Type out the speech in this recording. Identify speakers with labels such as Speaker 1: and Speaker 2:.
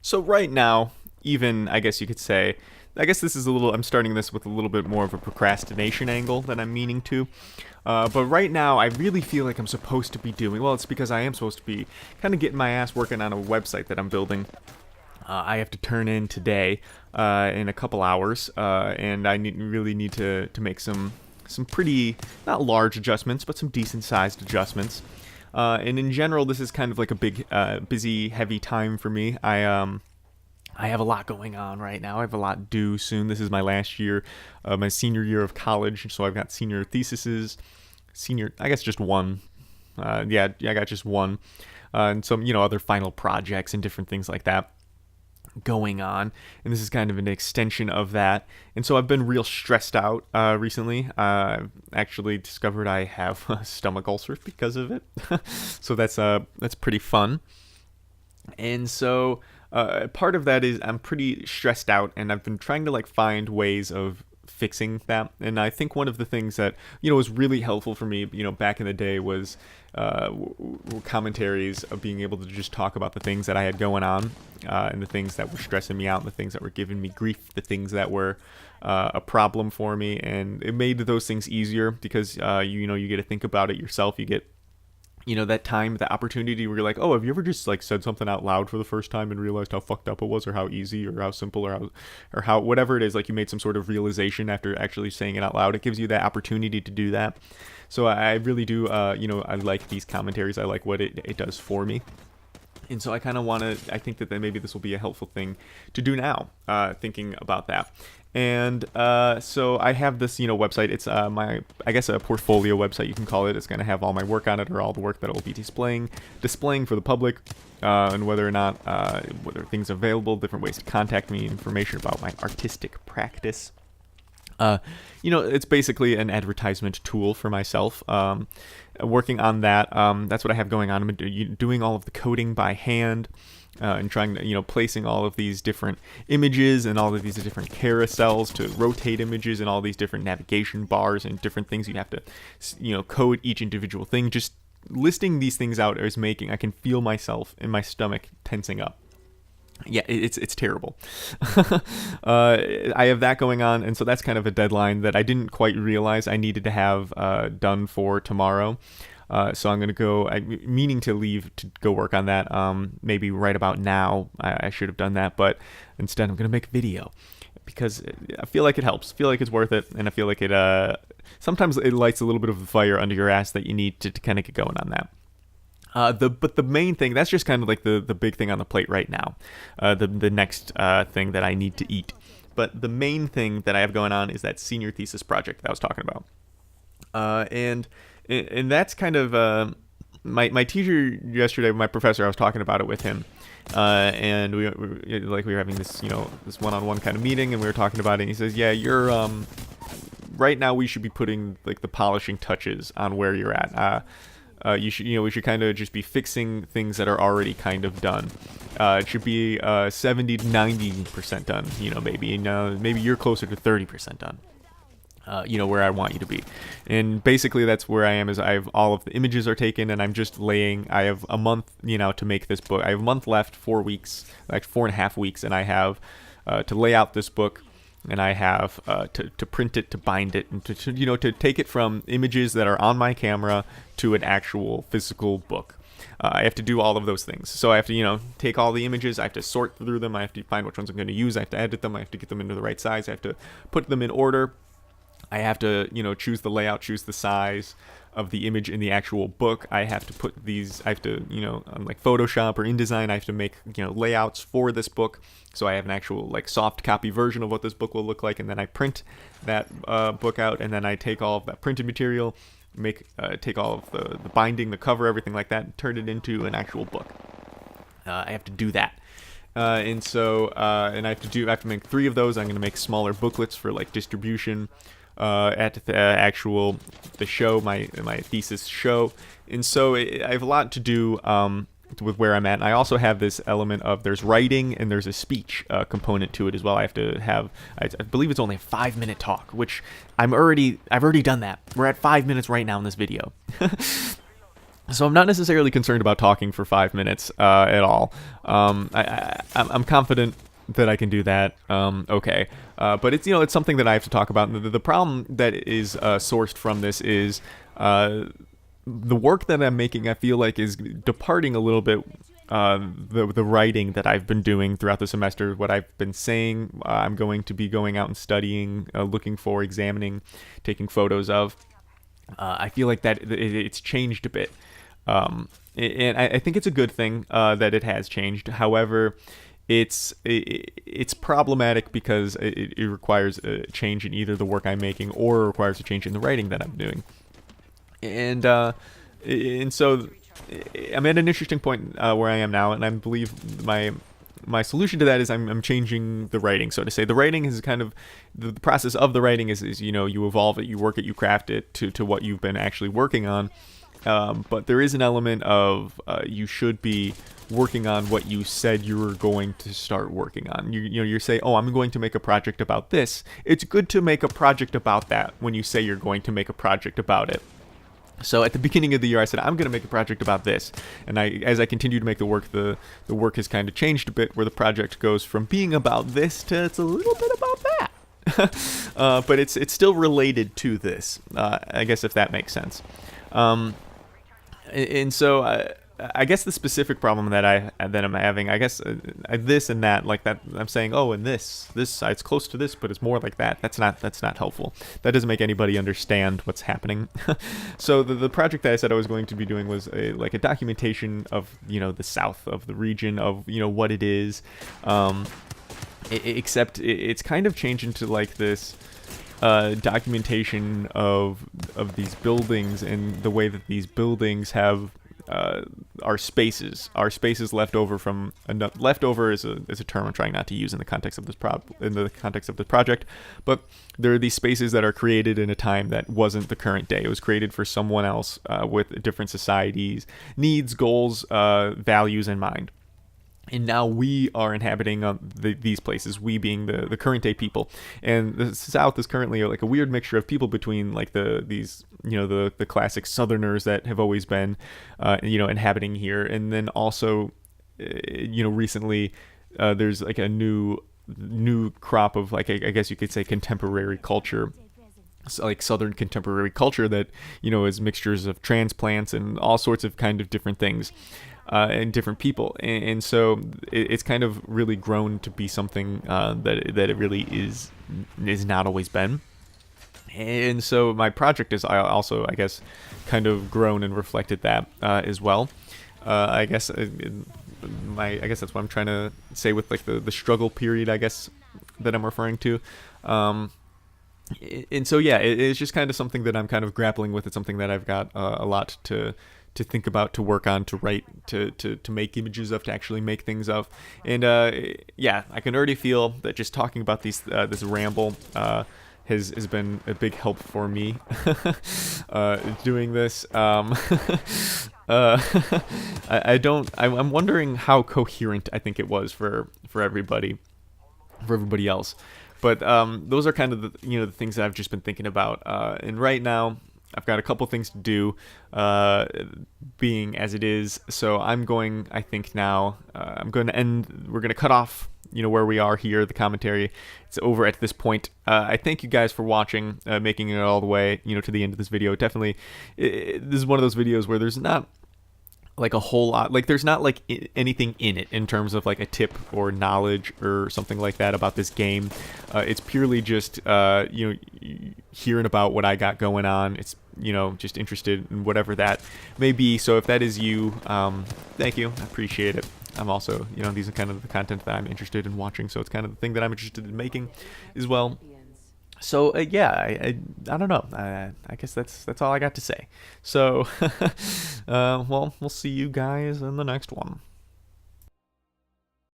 Speaker 1: So right now, even I guess you could say, I guess this is a little. I'm starting this with a little bit more of a procrastination angle than I'm meaning to. But right now, I really feel like I'm supposed to be doing. Well, it's because I am supposed to be kind of getting my ass working on a website that I'm building. I have to turn in today in a couple hours, and I really need to make some pretty not large adjustments, but some decent sized adjustments. And in general, this is kind of like a big, busy, heavy time for me. I have a lot going on right now. I have a lot due soon. This is my last year, my senior year of college. So I've got senior theses, I guess just one. Yeah, I got just one, and some other final projects and different things like that going on, and this is kind of an extension of that. And so I've been real stressed out recently. I've actually discovered I have stomach ulcers because of it. So that's pretty fun. And so part of that is I'm pretty stressed out, and I've been trying to like find ways of fixing that. And I think one of the things that was really helpful for me back in the day was commentaries of being able to just talk about the things that I had going on, and the things that were stressing me out, and the things that were giving me grief, the things that were a problem for me. And it made those things easier because you get to think about it yourself. You get that time, that opportunity where you're like, oh, have you ever just like said something out loud for the first time and realized how fucked up it was, or how easy, or how simple, or how whatever it is, like you made some sort of realization after actually saying it out loud. It gives you that opportunity to do that. So I really do, I like these commentaries. I like what it does for me. And so I kind of want to, I think that maybe this will be a helpful thing to do now, thinking about that. And so I have this, website. It's I guess a portfolio website, you can call it. It's going to have all my work on it, or all the work that it will be displaying for the public, and whether or not, whether things are available, different ways to contact me, information about my artistic practice. It's basically an advertisement tool for myself. Working on that, that's what I have going on. I'm doing all of the coding by hand, and trying to, placing all of these different images and all of these different carousels to rotate images, and all these different navigation bars and different things you have to, code each individual thing. Just listing these things out is I can feel myself in my stomach tensing up. Yeah, it's terrible. I have that going on, and so that's kind of a deadline that I didn't quite realize I needed to have done for tomorrow. So I'm gonna go. I'm meaning to leave to go work on that. Maybe right about now. I should have done that, but instead I'm gonna make a video because I feel like it helps. I feel like it's worth it, and I feel like it. Sometimes it lights a little bit of a fire under your ass that you need to kind of get going on that. But the main thing, that's just kind of like the big thing on the plate right now. The next thing that I need to eat. But the main thing that I have going on is that senior thesis project that I was talking about. And that's kind of my teacher yesterday, my professor, I was talking about it with him. And we were having this, this one-on-one kind of meeting, and we were talking about it, and he says, yeah, you're, right now we should be putting like the polishing touches on where you're at. We should kind of just be fixing things that are already kind of done. It should be 70 to 90% done, maybe you're closer to 30% done. Where I want you to be. And basically that's where I am, is I have all of the images are taken, and I'm just I have a month, to make this book. I have a month left, 4 weeks, like 4.5 weeks, and I have to lay out this book, and I have to print it, to bind it, and to take it from images that are on my camera to an actual physical book. I have to do all of those things. So I have to, take all the images, I have to sort through them, I have to find which ones I'm going to use, I have to edit them, I have to get them into the right size, I have to put them in order. I have to, choose the layout, choose the size of the image in the actual book. I have to put these, on like Photoshop or InDesign, I have to make, layouts for this book. So I have an actual like soft copy version of what this book will look like. And then I print that book out, and then I take all of that printed material, take all of the binding, the cover, everything like that, and turn it into an actual book. I have to do that. And I have to make 3 of those. I'm going to make smaller booklets for like distribution at the show, my thesis show. And so I have a lot to do with where I'm at. And I also have this element of there's writing and there's a speech component to it as well. I have to have, I believe it's only a 5-minute talk, which I've already done that. We're at 5 minutes right now in this video. So I'm not necessarily concerned about talking for 5 minutes at all. I'm confident that I can do that. Okay, but it's it's something that I have to talk about. And the problem that is sourced from this is the work that I'm making. I feel like is departing a little bit. The writing that I've been doing throughout the semester, what I've been saying, I'm going to be going out and studying, looking for, examining, taking photos of. I feel like that it's changed a bit. And I think it's a good thing that it has changed. However, it's problematic because it requires a change in either the work I'm making or it requires a change in the writing that I'm doing. And so I'm at an interesting point where I am now, and I believe my solution to that is I'm changing the writing, so to say. The writing is kind of the process of the writing is you evolve it, you work it, you craft it to what you've been actually working on. But there is an element of you should be working on what you said you were going to start working on. You say, oh, I'm going to make a project about this. It's good to make a project about that when you say you're going to make a project about it. So at the beginning of the year, I said, I'm going to make a project about this. And as I continue to make the work has kind of changed a bit, where the project goes from being about this to it's a little bit about that. But it's still related to this, I guess, if that makes sense. And so I guess the specific problem that I'm having, I guess this and that, like that, I'm saying, oh, and this it's close to this, but it's more like that. That's not helpful. That doesn't make anybody understand what's happening. So the project that I said I was going to be doing was a documentation of the south of the region, of what it is, except it's kind of changed into like this documentation of these buildings and the way that these buildings have our spaces left over from leftover is a term I'm trying not to use in the context of this project, but there are these spaces that are created in a time that wasn't the current day. It was created for someone else with different societies, needs, goals, values in mind. And now we are inhabiting these places, we being the current day people. And the South is currently like a weird mixture of people between like the classic Southerners that have always been, inhabiting here. And then also, recently there's like a new crop of like, I guess you could say contemporary culture. So like Southern contemporary culture that, is mixtures of transplants and all sorts of kind of different things. And different people, and so it's kind of really grown to be something that it really is not always been. And so my project is also, I guess, kind of grown and reflected that as well. I guess that's what I'm trying to say with like the struggle period, I guess, that I'm referring to. And so yeah, it's just kind of something that I'm kind of grappling with. It's something that I've got a lot to think about, to work on, to write, to make images of, to actually make things of. And yeah, I can already feel that just talking about this ramble has been a big help for me doing this. I'm wondering how coherent I think it was for everybody else. But those are kind of the things that I've just been thinking about. And right now, I've got a couple things to do, being as it is. So I'm going, I think now, we're going to cut off, where we are here, the commentary. It's over at this point. I thank you guys for watching, making it all the way, to the end of this video. Definitely, this is one of those videos where there's not like a whole lot, like there's not like anything in it in terms of like a tip or knowledge or something like that about this game. It's purely just hearing about what I got going on. It's just interested in whatever that may be. So if that is you, thank you, I appreciate it. I'm also, these are kind of the content that I'm interested in watching, so it's kind of the thing that I'm interested in making as well. So yeah, I don't know. I guess that's all I got to say. So, well, we'll see you guys in the next one.